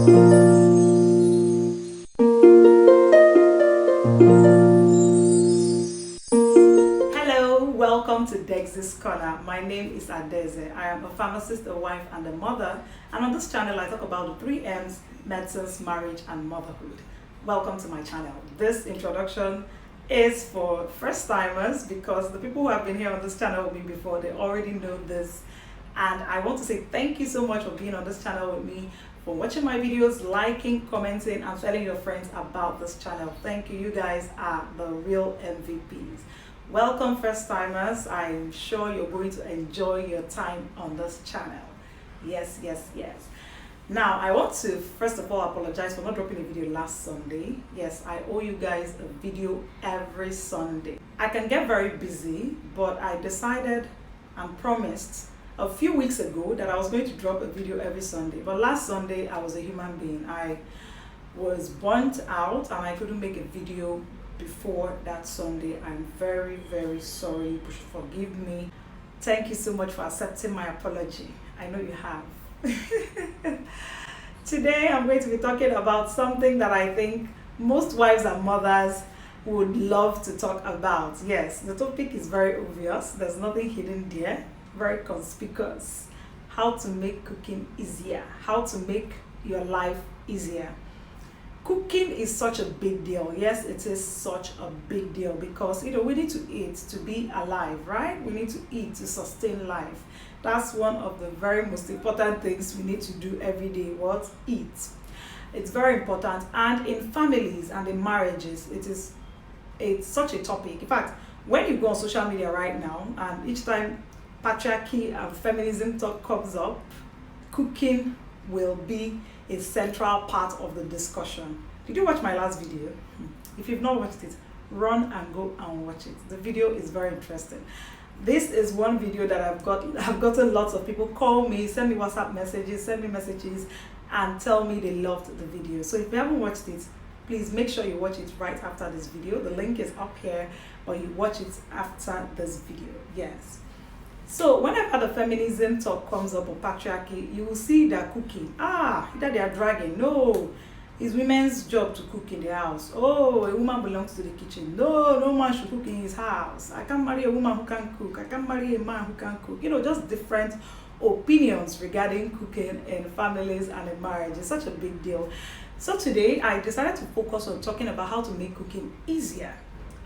Hello, welcome to Dex's Corner. My name is Adeze. I am a pharmacist, a wife, and a mother. And on this channel, I talk about the 3 M's: medicines, marriage, and motherhood. Welcome to my channel. This introduction is for first timers because the people who have been here on this channel with me before, they already know this. And I want to say thank you so much for being on this channel with me, for watching my videos, liking, commenting, and telling your friends about this channel. Thank you. You guys are the real MVPs. Welcome first timers. I'm sure you're going to enjoy your time on this channel. Yes. Now, I want to first of all apologize for not dropping a video last Sunday. Yes, I owe you guys a video every Sunday. I can get very busy, but I decided and promised a few weeks ago that I was going to drop a video every Sunday. But last Sunday, I was a human being. I was burnt out and I couldn't make a video before that Sunday. I'm very sorry. You should forgive me. Thank you so much for accepting my apology. I know you have. Today I'm going to be talking about something that I think most wives and mothers would love to talk about. Yes, the topic is very obvious. There's nothing hidden there. Very conspicuous. How to make cooking easier. How to make your life easier. Cooking is such a big deal. Yes, it is such a big deal because we need to eat to be alive, right? We need to eat to sustain life. That's one of the very most important things we need to do every day. What? Eat. It's very important, and in families and in marriages, it's such a topic. In fact, when you go on social media right now, and each time patriarchy and feminism talk comes up, cooking will be a central part of the discussion. Did you watch my last video? If you've not watched it, run and go and watch it. The video is very interesting. This is one video that I've gotten lots of people call me, send me WhatsApp messages, send me messages, and tell me they loved the video. So if you haven't watched it, please make sure you watch it right after this video. The link is up here, or you watch it after this video. Yes. So whenever the feminism talk comes up, or patriarchy, you will see they're cooking. Either they are dragging. No, it's women's job to cook in the house. Oh, a woman belongs to the kitchen. No man should cook in his house. I can't marry a woman who can cook. I can't marry a man who can cook. Just different opinions regarding cooking in families and in marriage. It's such a big deal. So today I decided to focus on talking about how to make cooking easier,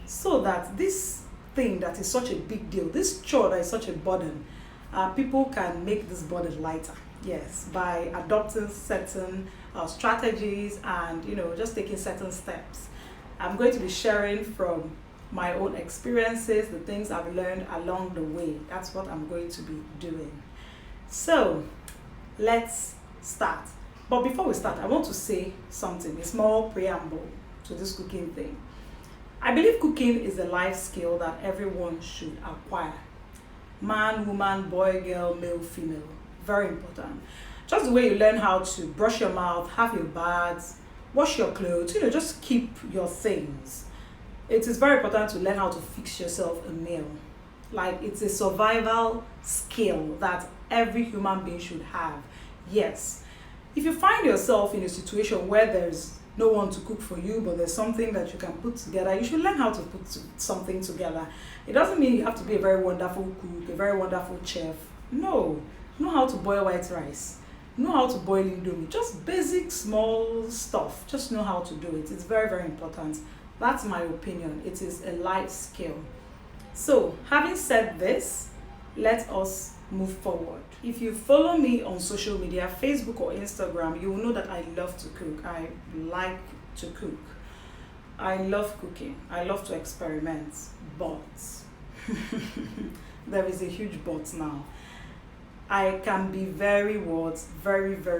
so that this thing that is such a big deal, this chore that is such a burden, people can make this burden lighter. Yes, by adopting certain strategies and just taking certain steps. I'm going to be sharing from my own experiences, the things I've learned along the way. That's what I'm going to be doing. So let's start. But before we start, I want to say something, a small preamble to this cooking thing. I believe cooking is a life skill that everyone should acquire. Man, woman, boy, girl, male, female. Very important. Just the way you learn how to brush your mouth, have your baths, wash your clothes, just keep your things. It is very important to learn how to fix yourself a meal. Like, it's a survival skill that every human being should have. Yes. If you find yourself in a situation where there's no one to cook for you, but there's something that you can put together, you should learn how to put something together. It doesn't mean you have to be a very wonderful cook, a very wonderful chef. No. Know how to boil white rice. Know how to boil indomie. Just basic small stuff. Just know how to do it. It's very important. That's my opinion. It is a life skill. So, having said this, let us move forward. If you follow me on social media, Facebook or Instagram, you will know that I love to cook. I like to cook. I love cooking. I love to experiment. But there is a huge but now. I can be very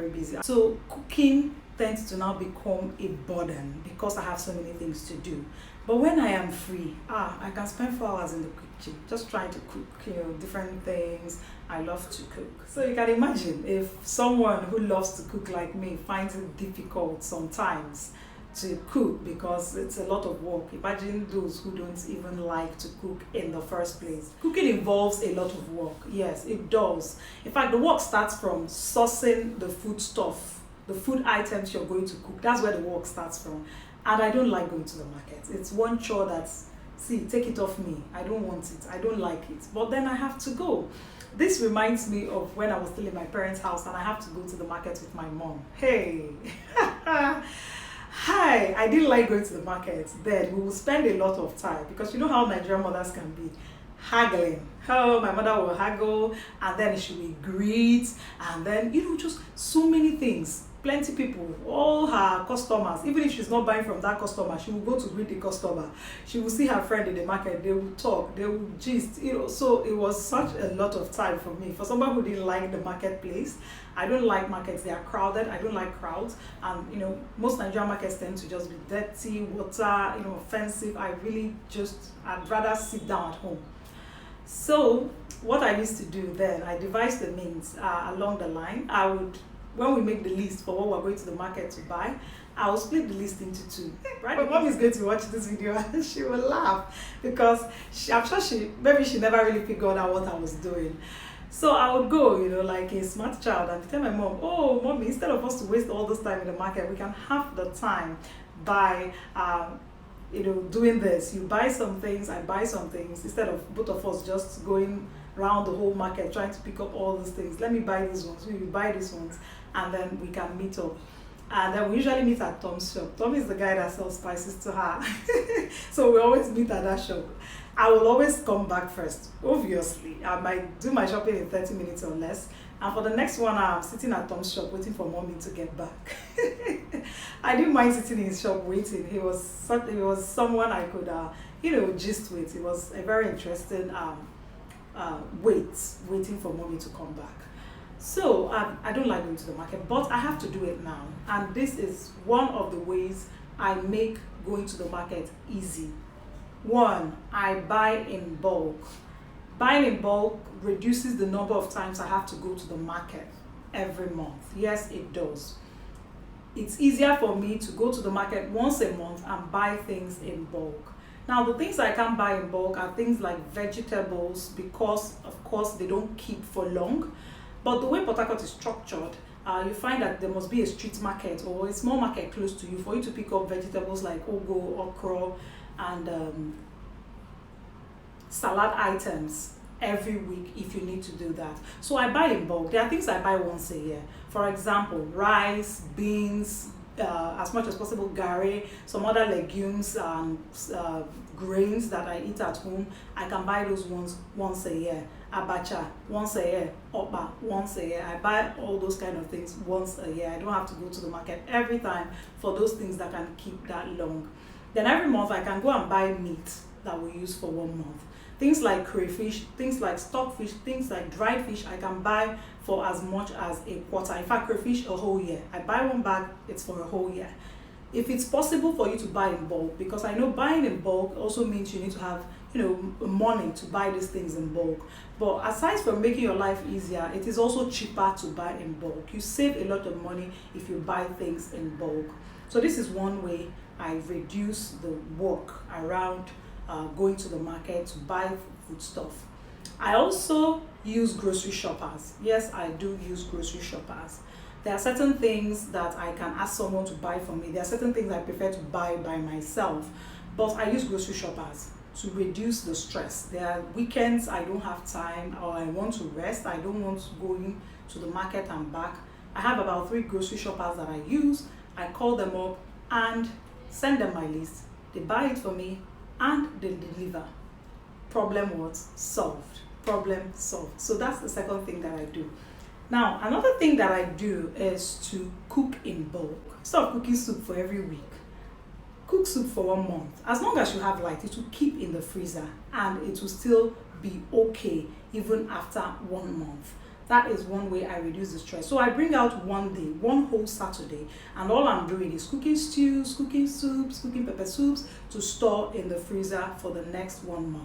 busy. So cooking tends to now become a burden because I have so many things to do. But when I am free, I can spend 4 hours in the kitchen just trying to cook, different things. I love to cook. So you can imagine if someone who loves to cook like me finds it difficult sometimes to cook because it's a lot of work. Imagine those who don't even like to cook in the first place. Cooking involves a lot of work. Yes, it does. In fact, the work starts from sourcing the food stuff, the food items you're going to cook. That's where the work starts from. And I don't like going to the market. It's one chore that's, see, take it off me. I don't want it. I don't like it. But then I have to go. This reminds me of when I was still in my parents' house and I have to go to the market with my mom. Hey, hi, I didn't like going to the market. Then we will spend a lot of time because you know how Nigerian mothers can be, haggling. Oh, my mother will haggle, and then she will greet, and then just so many things. Plenty people, all her customers, even if she's not buying from that customer, she will go to greet the customer. She will see her friend in the market, they will talk, they will gist, so it was such a lot of time for me. For someone who didn't like the marketplace, I don't like markets, they are crowded, I don't like crowds, and most Nigerian markets tend to just be dirty, water, offensive. I'd rather sit down at home. So what I used to do then, I devised the means along the line. When we make the list for what we're going to the market to buy, I will split the list into two. Right? My mom is going to watch this video and she will laugh because I'm sure maybe she never really figured out what I was doing. So I would go, like a smart child, and tell my mom, oh, mommy, instead of us to waste all this time in the market, we can have the time by doing this. You buy some things, I buy some things, instead of both of us just going around the whole market trying to pick up all these things. Let me buy these ones, we will buy these ones, and then we can meet up. And then we usually meet at Tom's shop. Tom is the guy that sells spices to her. So we always meet at that shop. I will always come back first. Obviously, I might do my shopping in 30 minutes or less. And for the next one, I'm sitting at Tom's shop waiting for mommy to get back. I didn't mind sitting in his shop waiting. He was someone I could, gist with. It was a very interesting waiting for mommy to come back. So I don't like going to the market, but I have to do it now. And this is one of the ways I make going to the market easy. One, I buy in bulk. Buying in bulk reduces the number of times I have to go to the market every month. Yes, it does. It's easier for me to go to the market once a month and buy things in bulk. Now, the things I can buy in bulk are things like vegetables, because, of course, they don't keep for long. But the way Port Harcourt is structured, you find that there must be a street market or a small market close to you for you to pick up vegetables like ugu, okra, and salad items every week if you need to do that. So I buy in bulk. There are things I buy once a year. For example, rice, beans, as much as possible gari, some other legumes and grains that I eat at home. I can buy those ones once a year. Abacha once a year, okpa once a year. I buy all those kind of things once a year. I don't have to go to the market every time for those things that can keep that long. Then every month I can go and buy meat that we use for 1 month. Things like crayfish, things like stockfish, things like dried fish, I can buy for as much as a quarter. In fact, crayfish a whole year. I buy one bag, it's for a whole year. If it's possible for you to buy in bulk, because I know buying in bulk also means you need to have money to buy these things in bulk. But aside from making your life easier, it is also cheaper to buy in bulk. You save a lot of money if you buy things in bulk. So this is one way I reduce the work around going to the market to buy food stuff. I also use grocery shoppers. Yes, I do use grocery shoppers. There are certain things that I can ask someone to buy for me. There are certain things I prefer to buy by myself. But I use grocery shoppers to reduce the stress. There are weekends I don't have time, or I want to rest. I don't want to go in to the market and back. I have about 3 grocery shoppers that I use. I call them up and send them my list. They buy it for me and they deliver. Problem was solved. Problem solved. So that's the second thing that I do. Now, another thing that I do is to cook in bulk. Instead of cooking soup for every week, cook soup for 1 month. As long as you have light, it will keep in the freezer and it will still be okay even after 1 month. That is one way I reduce the stress. So I bring out one day, one whole Saturday, and all I'm doing is cooking stews, cooking soups, cooking pepper soups to store in the freezer for the next 1 month.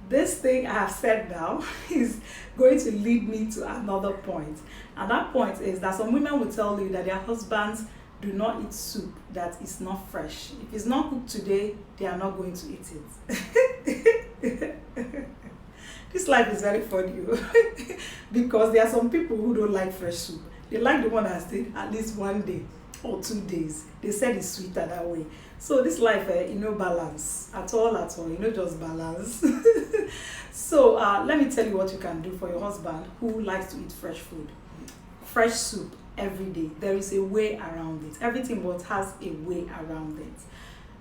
This thing I have said now is going to lead me to another point. And that point is that some women will tell you that their husbands do not eat soup that is not fresh. If it's not cooked today, they are not going to eat it. This life is very funny because there are some people who don't like fresh soup. They like the one that stayed at least 1 day or 2 days. They said it's sweeter that way. So this life, balance at all, just balance. So let me tell you what you can do for your husband who likes to eat fresh food. Fresh soup every day. There is a way around it. Everything but has a way around it.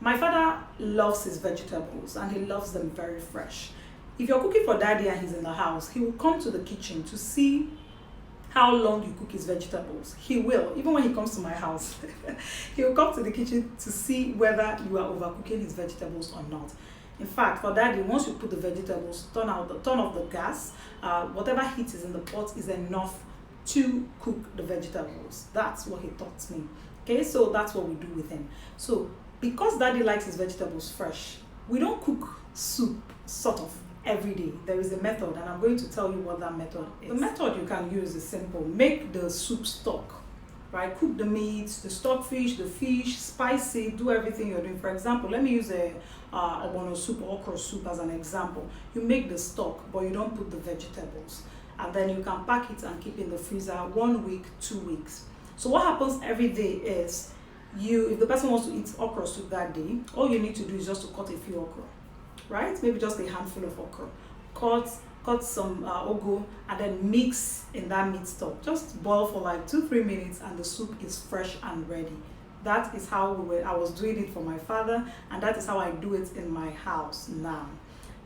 My father loves his vegetables and he loves them very fresh. If you're cooking for daddy and he's in the house, he will come to the kitchen to see how long you cook his vegetables. He will, even when he comes to my house, he will come to the kitchen to see whether you are overcooking his vegetables or not. In fact, for daddy, once you put the vegetables, turn off the gas. Whatever heat is in the pot is enough to cook the vegetables. That's what he taught me. Okay, so that's what we do with him. So because daddy likes his vegetables fresh, we don't cook soup sort of every day. There is a method, and I'm going to tell you what that method is. The method you can use is simple. Make the soup stock, right? Cook the meat, the stockfish, the fish, spice it, do everything you're doing. For example, let me use a ogbono soup or okra soup as an example. You make the stock, but you don't put the vegetables. And then you can pack it and keep in the freezer 1 week, 2 weeks. So what happens every day is, if the person wants to eat okra soup that day, all you need to do is just to cut a few okra. Right? Maybe just a handful of okra. Cut some ugu and then mix in that meat stock. Just boil for like 2-3 minutes and the soup is fresh and ready. That is how I was doing it for my father, and that is how I do it in my house now.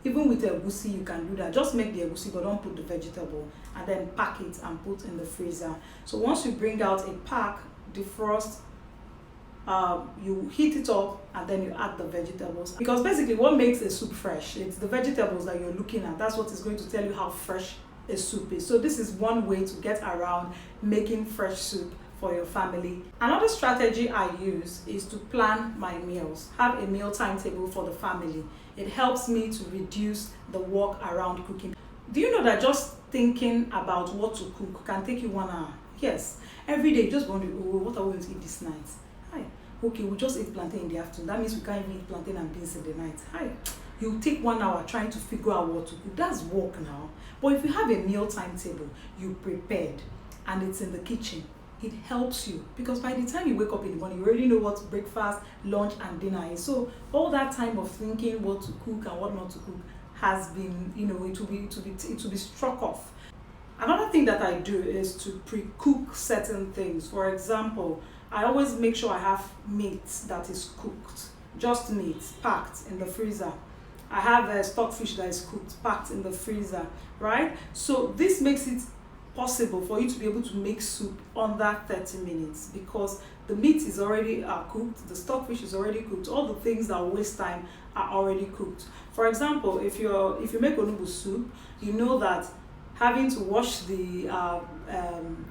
Even with the egusi, you can do that. Just make the egusi, but don't put the vegetable, and then pack it and put in the freezer. So once you bring out a pack, defrost, you heat it up and then you add the vegetables, because basically what makes a soup fresh, it's the vegetables that you're looking at. That's what is going to tell you how fresh a soup is. So this is one way to get around making fresh soup for your family. Another strategy I use is to plan my meals. Have a meal timetable for the family. It helps me to reduce the work around cooking. Do you know that just thinking about what to cook can take you 1 hour? Yes. Every day you just wonder, oh, what are we going to eat this night? Okay, we'll just eat plantain in the afternoon. That means we can't even eat plantain and beans in the night. You take 1 hour trying to figure out what to cook. That's work now. But if you have a meal timetable, you prepared, and it's in the kitchen, it helps you, because by the time you wake up in the morning, you already know what breakfast, lunch, and dinner is. So all that time of thinking what to cook and what not to cook has been, it will be struck off. Another thing that I do is to pre-cook certain things. For example, I always make sure I have meat that is cooked, just meat, packed in the freezer. I have a stockfish that is cooked, packed in the freezer, right? So this makes it possible for you to be able to make soup under 30 minutes, because the meat is already cooked, the stockfish is already cooked, all the things that waste time are already cooked. For example, if you make onugbu soup, you know that having to wash the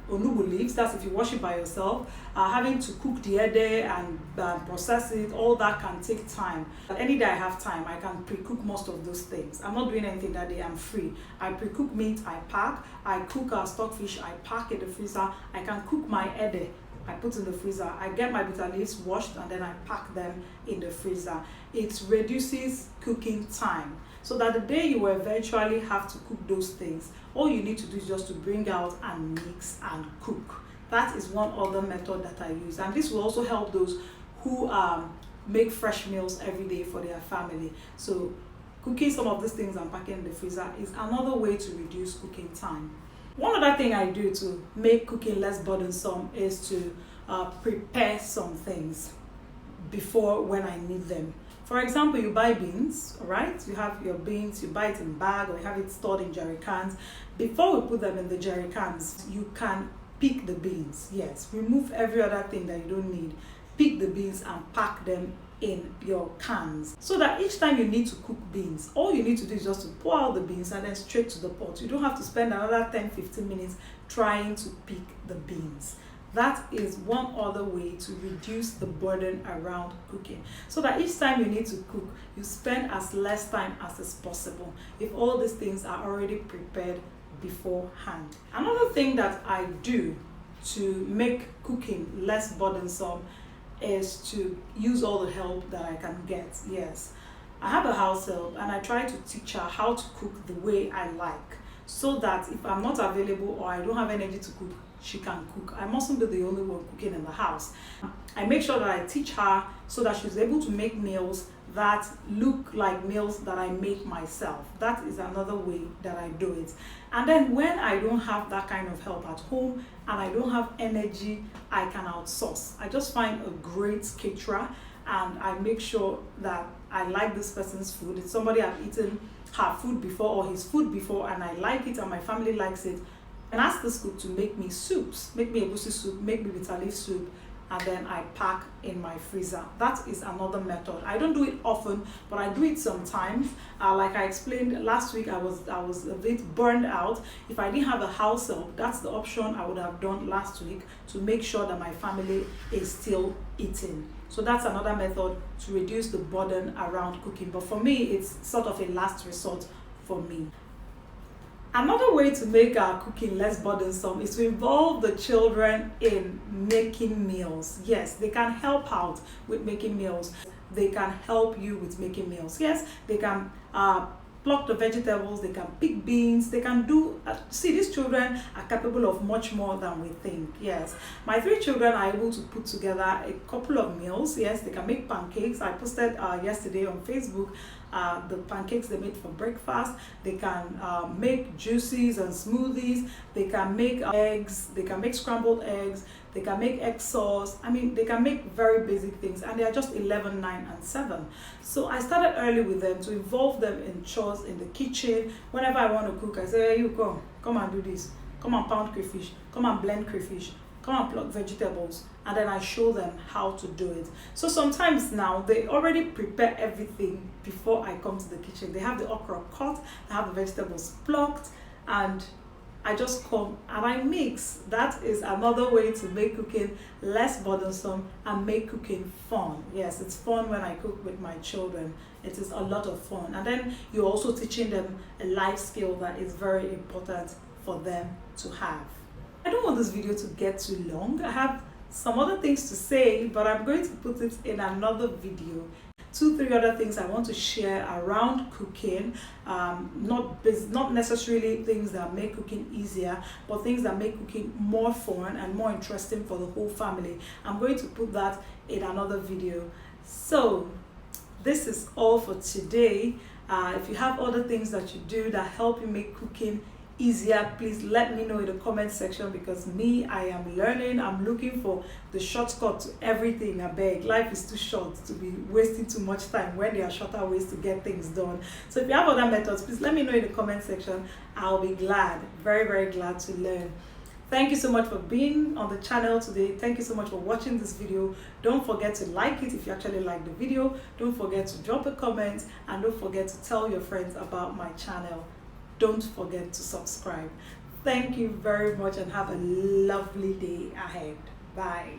onugbu leaves, that's if you wash it by yourself, having to cook the ede and process it, all that can take time. But any day I have time, I can pre-cook most of those things. I'm not doing anything that day, I'm free. I pre-cook meat, I pack, I cook stockfish, I pack in the freezer, I can cook my ede, I put in the freezer, I get my bitter leaves washed and then I pack them in the freezer. It reduces cooking time, so that the day you eventually have to cook those things, all you need to do is just to bring out and mix and cook. That is one other method that I use, and this will also help those who make fresh meals every day for their family. So cooking some of these things and packing in the freezer is another way to reduce cooking time. One other thing I do to make cooking less burdensome is to prepare some things before when I need them. For example, you buy beans, right? You have your beans, you buy it in bag or you have it stored in jerry cans. Before we put them in the jerry cans, you can pick the beans. Yes, remove every other thing that you don't need. Pick the beans and pack them in your cans, so that each time you need to cook beans, all you need to do is just to pour out the beans and then straight to the pot. You don't have to spend another 10-15 minutes trying to pick the beans. That is one other way to reduce the burden around cooking, so that each time you need to cook, you spend as less time as is possible if all these things are already prepared beforehand. Another thing that I do to make cooking less burdensome is to use all the help that I can get. Yes, I have a house help and I try to teach her how to cook the way I like, so that if I'm not available or I don't have energy to cook, she can cook. I mustn't be the only one cooking in the house. I make sure that I teach her so that she's able to make meals that look like meals that I make myself. That is another way that I do it. And then when I don't have that kind of help at home and I don't have energy, I can outsource. I just find a great caterer and I make sure that I like this person's food. It's somebody I've eaten her food before or his food before and I like it and my family likes it. And ask this cook to make me soups, make me egusi soup, make me bitter leaf soup, and then I pack in my freezer. That is another method. I don't do it often, but I do it sometimes. Like I explained last week, I was a bit burned out. If I didn't have a house help, that's the option I would have done last week to make sure that my family is still eating. So that's another method to reduce the burden around cooking. But for me, it's sort of a last resort for me. Another way to make our cooking less burdensome is to involve the children in making meals. Yes, they can help out with making meals. They can help you with making meals. Yes, they can pluck the vegetables, they can pick beans, they can do, see, these children are capable of much more than we think. Yes, my 3 children are able to put together a couple of meals. Yes, they can make pancakes. I posted yesterday on Facebook the pancakes they made for breakfast. They can make juices and smoothies. They can make eggs. They can make scrambled eggs. They can make egg sauce. I mean, they can make very basic things, and they are just 11, 9, and 7. So I started early with them to involve them in chores in the kitchen. Whenever I want to cook, I say, hey, you come and do this. Come and pound crayfish. Come and blend crayfish. Come and pluck vegetables. And then I show them how to do it. So sometimes now they already prepare everything before I come to the kitchen. They have the okra cut, they have the vegetables plucked, and I just come and I mix. That is another way to make cooking less burdensome and make cooking fun. Yes, it's fun when I cook with my children. It is a lot of fun. And then you're also teaching them a life skill that is very important for them to have. I don't want this video to get too long. I have some other things to say, but I'm going to put it in another video. 2, 3 other things I want to share around cooking, not necessarily things that make cooking easier, but things that make cooking more fun and more interesting for the whole family. I'm going to put that in another video. So this is all for today. If you have other things that you do that help you make cooking easier, please let me know in the comment section, because I am learning. I'm looking for the shortcut to everything. I beg, life is too short to be wasting too much time when there are shorter ways to get things done. So if you have other methods, please let me know in the comment section. I'll be glad, very, very glad to learn. Thank you so much for being on the channel today. Thank you so much for watching this video. Don't forget to like it if you actually like the video. Don't forget to drop a comment, and don't forget to tell your friends about my channel. Don't forget to subscribe. Thank you very much and have a lovely day ahead. Bye.